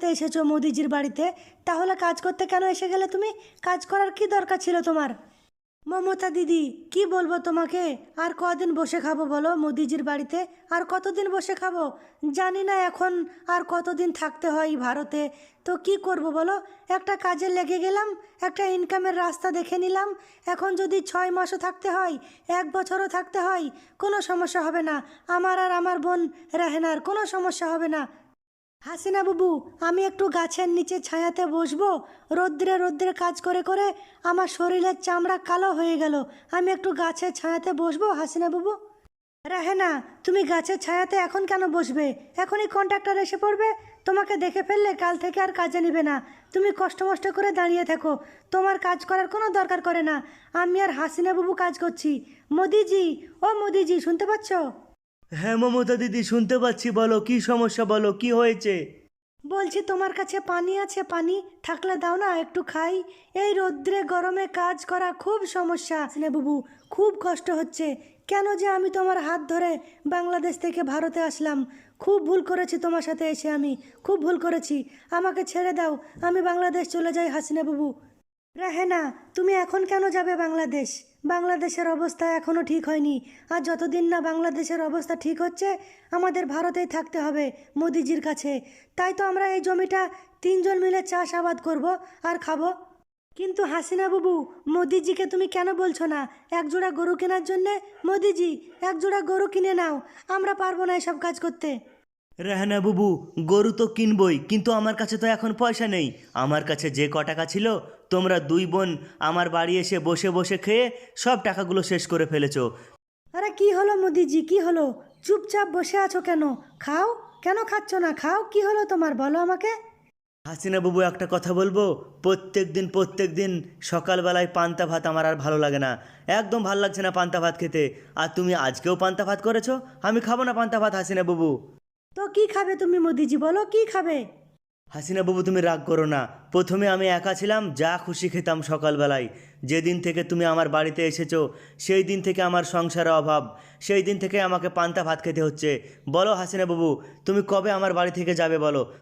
করতে এসেছো মোদিজির বাড়িতে, তাহলে কাজ করতে কেন এসে গেলে তুমি? কাজ করার কি দরকার ছিল তোমার? মমতা দিদি, কি বলবো তোমাকে, আর কদিন বসে খাবো বলো মোদিজির বাড়িতে? আর কতদিন বসে খাবো জানি না, এখন আর কতদিন থাকতে হয় ভারতে। তো কি করব বলো, একটা কাজে লেগে গেলাম, একটা ইনকামের রাস্তা দেখে নিলাম। এখন যদি 6 মাসও থাকতে হয়, 1 বছরও থাকতে হয়, কোনো সমস্যা হবে না। আমার আর আমার বোন রাহেনার কোনো সমস্যা হবে না। হাসিনা বাবু, আমি একটু গাছের নিচে ছায়াতে বসবো? রোদ্রে রোদ্রে কাজ করে করে আমার শরীরের চামড়া কালো হয়ে গেল। আমি একটু গাছের ছায়াতে বসবো হাসিনা বাবু? রাহেনা, তুমি গাছের ছায়াতে এখন কেন বসবে? এখনই কন্ট্রাক্টর এসে পড়বে, তোমাকে দেখে ফেললে কাল থেকে আর কাজে নিবে না। তুমি কষ্ট মষ্ট করে দাঁড়িয়ে থাকো, তোমার কাজ করার কোনো দরকার করে না। আমি আর হাসিনা বাবু কাজ করছি। মোদিজি, ও মোদিজি, শুনতে পাচ্ছ? হ্যাঁ মমতা দিদি, শুনতে পাচ্ছি, বলো কি সমস্যা, বলো কি হয়েছে। বলছি তোমার কাছে পানি আছে? পানি থাকলে দাও না, একটু খাই। এই রোদ্রে গরমে কাজ করা খুব সমস্যা বাবু, খুব কষ্ট হচ্ছে। কেন যে আমি তোমার হাত ধরে বাংলাদেশ থেকে ভারতে আসলাম, খুব ভুল করেছি তোমার সাথে এসে, আমি খুব ভুল করেছি। আমাকে ছেড়ে দাও, আমি বাংলাদেশ চলে যাই হাসিনা বাবু। রাহেনা, তুমি এখন কেন যাবে বাংলাদেশ? বাংলাদেশের অবস্থা এখনও ঠিক হয়নি, আর যতদিন না বাংলাদেশের অবস্থা ঠিক হচ্ছে আমাদের ভারতেই থাকতে হবে মোদিজির কাছে। তাই তো আমরা এই জমিটা 3জন মিলে চাষাবাদ করব আর খাবো। কিন্তু হাসিনা বাবু, মোদিজিকে তুমি কেন বলছো না একজোড়া গরু কেনার জন্যে? মোদিজি, একজোড়া গরু কিনে নাও, আমরা পারবো না এসব কাজ করতে। রেহানা বুবু, গরু তো কিনবই, কিন্তু আমার কাছে তো এখন পয়সা নেই। আমার কাছে যে টাকা ছিল, তোমরা দুই বোন আমার বাড়ি এসে বসে বসে খেয়ে সব টাকাগুলো শেষ করে ফেলেছো। আরে কি হলো মোদিজি, কি হলো? চুপচাপ বসে আছো কেন? খাও। কেন খাচ্ছ না? খাও, কি হলো তোমার, বলো আমাকে। হাসিনা বাবু, একটা কথা বলবো? প্রত্যেক দিন সকালবেলায় পান্তা ভাত আমার আর ভালো লাগে না, একদম ভালো লাগছে না পান্তা ভাত খেতে। আর তুমি আজকেও পান্তা ভাত করেছো, আমি খাবো না পান্তা ভাত হাসিনা বাবু। তো কি খাবে তুমি মোদিজি, বলো কি খাবে? হাসিনা বাবু, তুমি রাগ করো না। প্রথমে আমি একা ছিলাম, যা খুশি খেতাম সকালবেলায়। যেদিন থেকে তুমি আমার বাড়িতে এসেছো, সেই দিন থেকে আমার সংসারে অভাব, সেই দিন থেকে আমাকে পান্তা ভাত খেতে হচ্ছে। বলো হাসিনা বাবু, তুমি কবে আমার বাড়ি থেকে যাবে বলো?